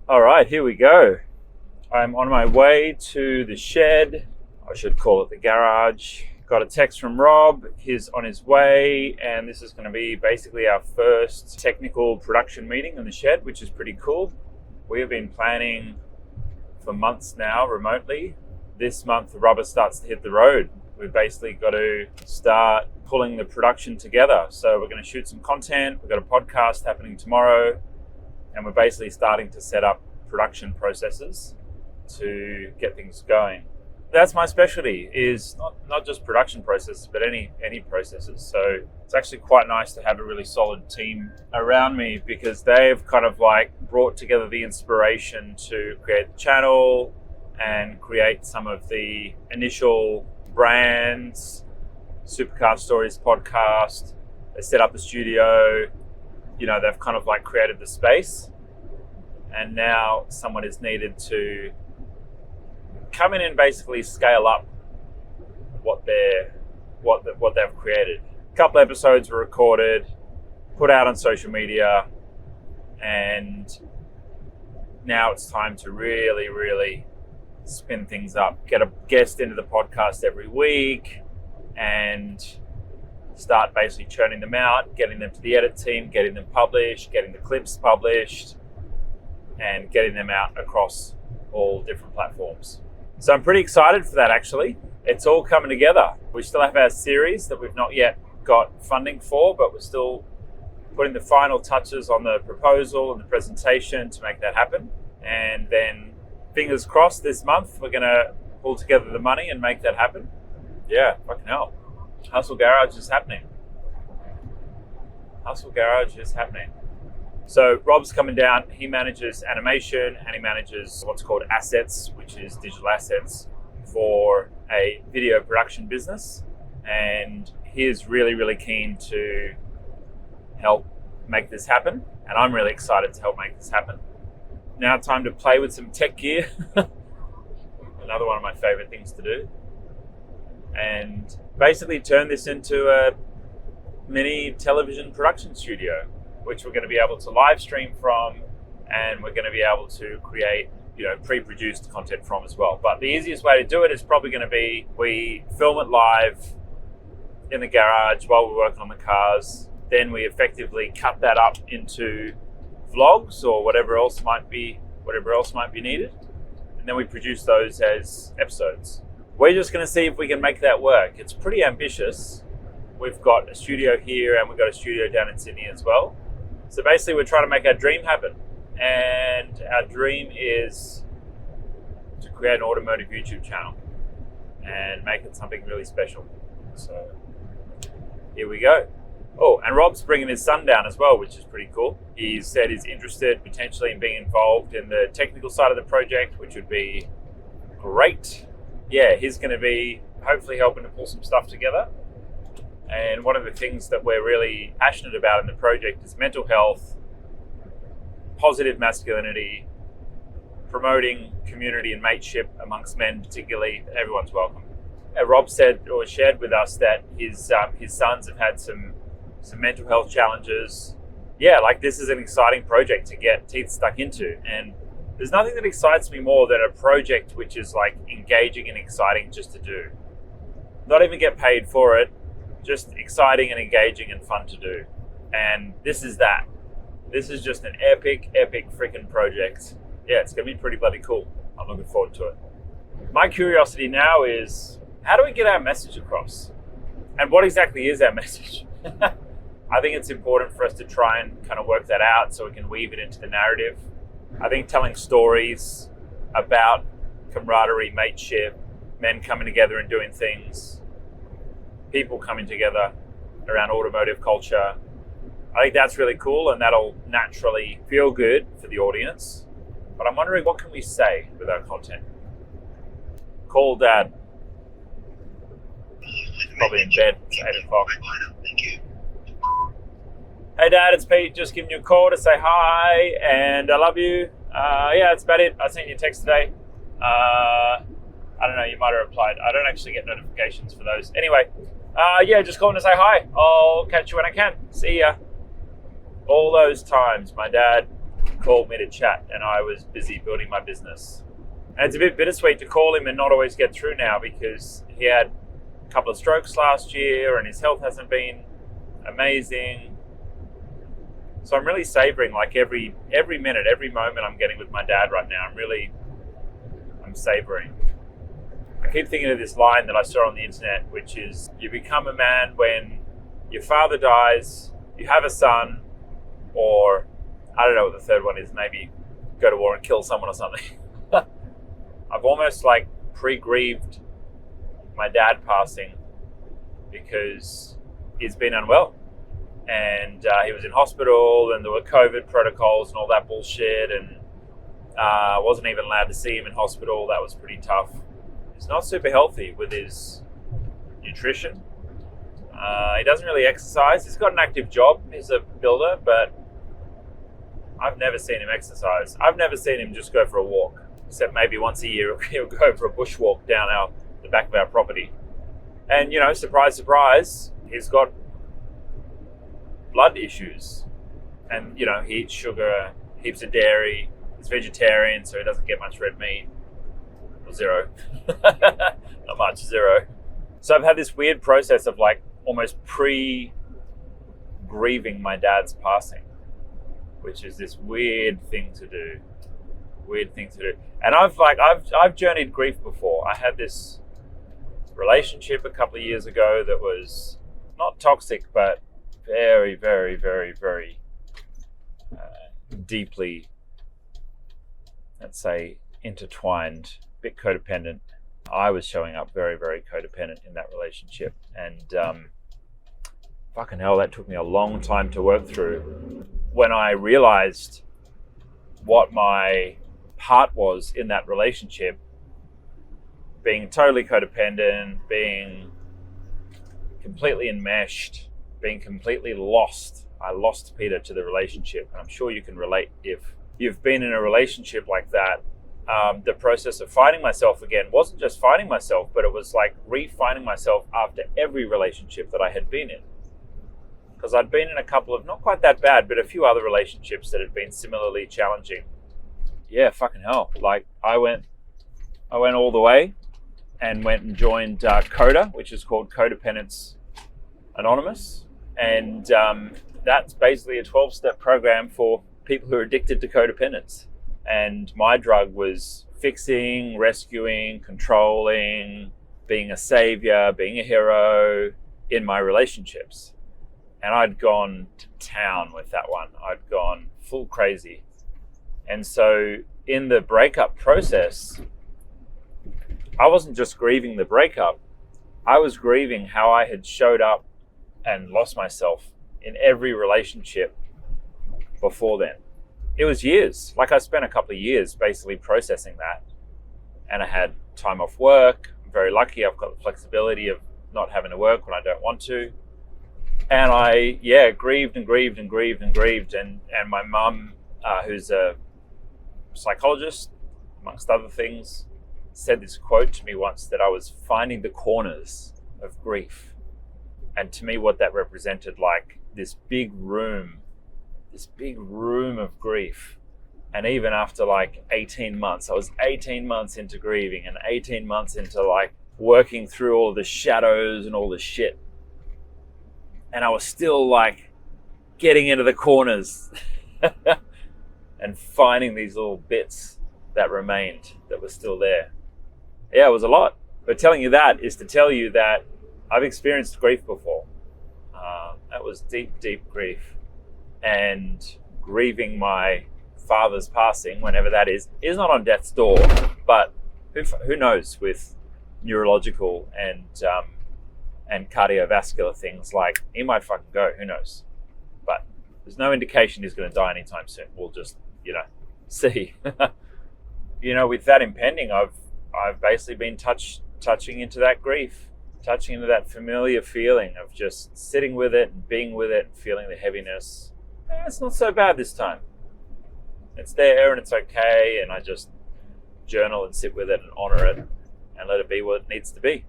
All right, here we go. I'm on my way to the shed. I should call it the garage. Got a text from Rob. He's on his way, and this is going to be basically our first technical production meeting in the shed, which is pretty cool. We have been planning for months now remotely. This month, the rubber starts to hit the road. We've basically got to start pulling the production together. So we're going to shoot some content. We've got a podcast happening tomorrow, and we're basically starting to set up production processes to get things going. That's my specialty, is not just production processes, but any processes. So it's actually quite nice to have a really solid team around me, because they've kind of like brought together the inspiration to create the channel and create some of the initial brands, Supercar Stories podcast. They set up the studio, they've kind of like created the space, and now someone is needed to come in and basically scale up what they've created. A couple episodes were recorded, put out on social media, and now it's time to really spin things up. Get a guest into the podcast every week and start basically churning them out, getting them to the edit team, getting them published, getting the clips published, and getting them out across all different platforms. So I'm pretty excited for that, actually. It's all coming together. We still have our series that we've not yet got funding for, but we're still putting the final touches on the proposal and the presentation to make that happen. And then, fingers crossed, this month we're going to pull together the money and make that happen. Yeah, fucking hell. Hustle Garage is happening. Hustle Garage is happening. So Rob's coming down. He manages animation and he manages what's called assets, which is digital assets for a video production business. And he is really keen to help make this happen. And I'm really excited to help make this happen. Now time to play with some tech gear. Another one of my favorite things to do. And basically turn this into a mini television production studio, which we're going to be able to live stream from, and we're going to be able to create, pre-produced content from as well. But the easiest way to do it is probably going to be we film it live in the garage while we're working on the cars. Then we effectively cut that up into vlogs or whatever else might be needed, and then we produce those as episodes. We're just going to see if we can make that work. It's pretty ambitious. We've got a studio here and we've got a studio down in Sydney as well. So basically we're trying to make our dream happen. And our dream is to create an automotive YouTube channel and make it something really special. So here we go. Oh, and Rob's bringing his son down as well, which is pretty cool. He said he's interested potentially in being involved in the technical side of the project, which would be great. Yeah, he's going to be hopefully helping to pull some stuff together. And one of the things that we're really passionate about in the project is mental health, positive masculinity, promoting community and mateship amongst men, particularly. Everyone's welcome. Rob said or shared with us that his sons have had some mental health challenges. Yeah, like this is an exciting project to get teeth stuck into. And there's nothing that excites me more than a project which is like engaging and exciting just to do. Not even get paid for it, just exciting and engaging and fun to do. And this is that. This is just an epic freaking project. Yeah, it's gonna be pretty bloody cool. I'm looking forward to it. My curiosity now is, how do we get our message across? And what exactly is our message? I think it's important for us to try and kind of work that out so we can weave it into the narrative. I think telling stories about camaraderie, mateship, men coming together and doing things, people coming together around automotive culture, I think that's really cool, and that'll naturally feel good for the audience. But I'm wondering, what can we say with our content? Call Dad. Probably in bed. It's 8 o'clock. Thank you. Hey Dad, it's Pete. Just giving you a call to say hi and I love you. Yeah, that's about it. I sent you a text today. I don't know, you might have replied. I don't actually get notifications for those. Anyway, yeah, just calling to say hi. I'll catch you when I can. See ya. All those times my dad called me to chat, and I was busy building my business. And it's a bit bittersweet to call him and not always get through now, because he had a couple of strokes last year and his health hasn't been amazing. So I'm really savoring like every minute, every moment I'm getting with my dad right now. I'm savoring. I keep thinking of this line that I saw on the internet, which is, you become a man when your father dies, you have a son, or I don't know what the third one is, maybe go to war and kill someone or something. I've almost like pre-grieved my dad passing because he's been unwell. And he was in hospital, and there were COVID protocols and all that bullshit, and wasn't even allowed to see him in hospital. That was pretty tough. He's not super healthy with his nutrition. He doesn't really exercise. He's got an active job. He's a builder, but I've never seen him exercise. I've never seen him just go for a walk, except maybe once a year he'll go for a bushwalk down the back of our property. And, you know, surprise, surprise, he's got blood issues, and, you know, he eats sugar, heaps of dairy. He's vegetarian, so he doesn't get much red meat. Or zero. Not much, zero. So I've had this weird process of like almost pre-grieving my dad's passing, which is this weird thing to do. And I've journeyed grief before. I had this relationship a couple of years ago that was not toxic, but very, very, very, very deeply, let's say, intertwined, a bit codependent. I was showing up very, very codependent in that relationship. And fucking hell, that took me a long time to work through. When I realized what my part was in that relationship, being totally codependent, being completely enmeshed, being completely lost. I lost Peter to the relationship. And I'm sure you can relate if you've been in a relationship like that. The process of finding myself again wasn't just finding myself, but it was like re-finding myself after every relationship that I had been in. Because I'd been in a couple of, not quite that bad, but a few other relationships that had been similarly challenging. Yeah, fucking hell. Like I went all the way and went and joined CODA, which is called Codependence Anonymous. And that's basically a 12-step program for people who are addicted to codependence. And my drug was fixing, rescuing, controlling, being a savior, being a hero in my relationships. And I'd gone to town with that one. I'd gone full crazy. And so in the breakup process, I wasn't just grieving the breakup. I was grieving how I had showed up and lost myself in every relationship before then. It was years. Like I spent a couple of years basically processing that. And I had time off work. I'm very lucky. I've got the flexibility of not having to work when I don't want to. And I, grieved. And my mum, who's a psychologist, amongst other things, said this quote to me once, that I was finding the corners of grief. And to me, what that represented, like this big room of grief. And even after like 18 months, I was 18 months into grieving and 18 months into like working through all the shadows and all the shit. And I was still like getting into the corners and finding these little bits that remained, that were still there. Yeah, it was a lot. But telling you that is to tell you that I've experienced grief before. That was deep, deep grief. And grieving my father's passing, whenever that is not on death's door. But who knows with neurological and cardiovascular things, like he might fucking go, who knows? But there's no indication he's going to die anytime soon. We'll just, see. With that impending, I've basically been touching into that grief, touching into that familiar feeling of just sitting with it and being with it and feeling the heaviness. It's not so bad this time. It's there and it's okay, and I just journal and sit with it and honor it and let it be what it needs to be.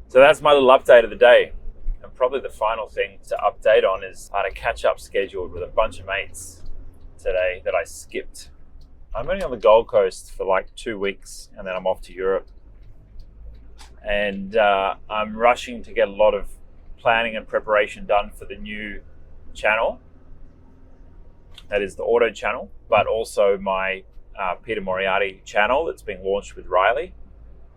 So that's my little update of the day. And probably the final thing to update on is I had a catch-up scheduled with a bunch of mates today that I skipped. I'm only on the Gold Coast for like 2 weeks, and then I'm off to Europe. And I'm rushing to get a lot of planning and preparation done for the new channel. That is the auto channel, but also my Peter Moriarty channel that's being launched with Riley.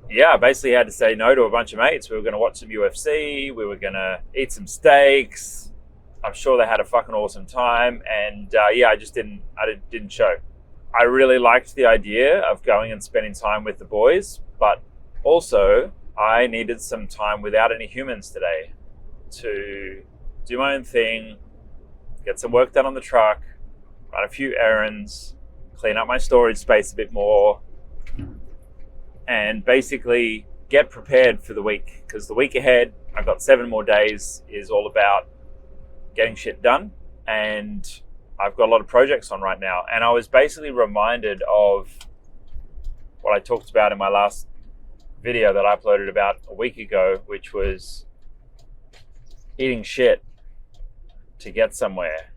Yeah, I basically had to say no to a bunch of mates. We were going to watch some UFC. We were going to eat some steaks. I'm sure they had a fucking awesome time. And I just didn't show. I really liked the idea of going and spending time with the boys, but also I needed some time without any humans today to do my own thing, get some work done on the truck, run a few errands, clean up my storage space a bit more, and basically get prepared for the week. Because the week ahead, I've got 7 more days, is all about getting shit done. And I've got a lot of projects on right now. And I was basically reminded of what I talked about in my last video that I uploaded about a week ago, which was eating shit to get somewhere.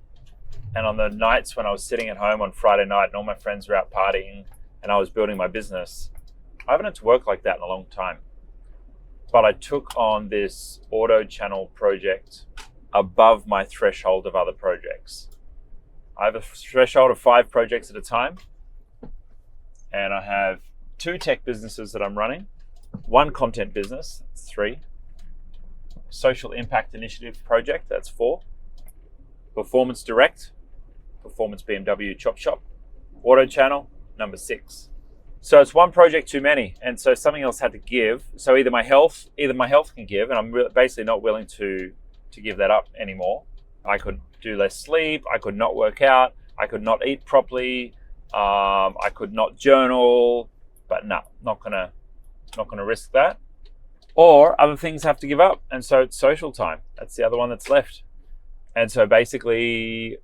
And on the nights when I was sitting at home on Friday night and all my friends were out partying and I was building my business, I haven't had to work like that in a long time. But I took on this auto channel project above my threshold of other projects. I have a threshold of 5 projects at a time, and I have 2 tech businesses that I'm running, 1 content business, that's 3, social impact initiative project, that's 4, performance direct, performance BMW chop shop, auto channel, number 6. So it's 1 project too many, and so something else had to give. So either my health can give, and I'm basically not willing to give that up anymore. I could do less sleep, I could not work out, I could not eat properly, I could not journal, but no, not gonna risk that. Or other things have to give up, and so it's social time. That's the other one that's left. And so basically,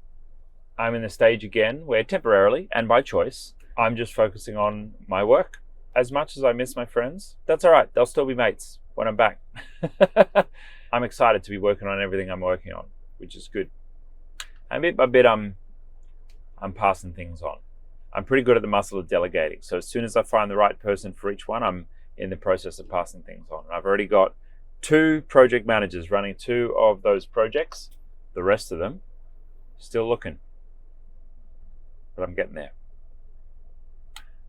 I'm in the stage again where temporarily, and by choice, I'm just focusing on my work. As much as I miss my friends, that's all right. They'll still be mates when I'm back. I'm excited to be working on everything I'm working on, which is good. And bit by bit, I'm passing things on. I'm pretty good at the muscle of delegating. So as soon as I find the right person for each one, I'm in the process of passing things on. I've already got 2 project managers running 2 of those projects. The rest of them, still looking. But I'm getting there.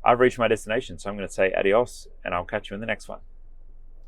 I've reached my destination, so I'm going to say adios, and I'll catch you in the next one.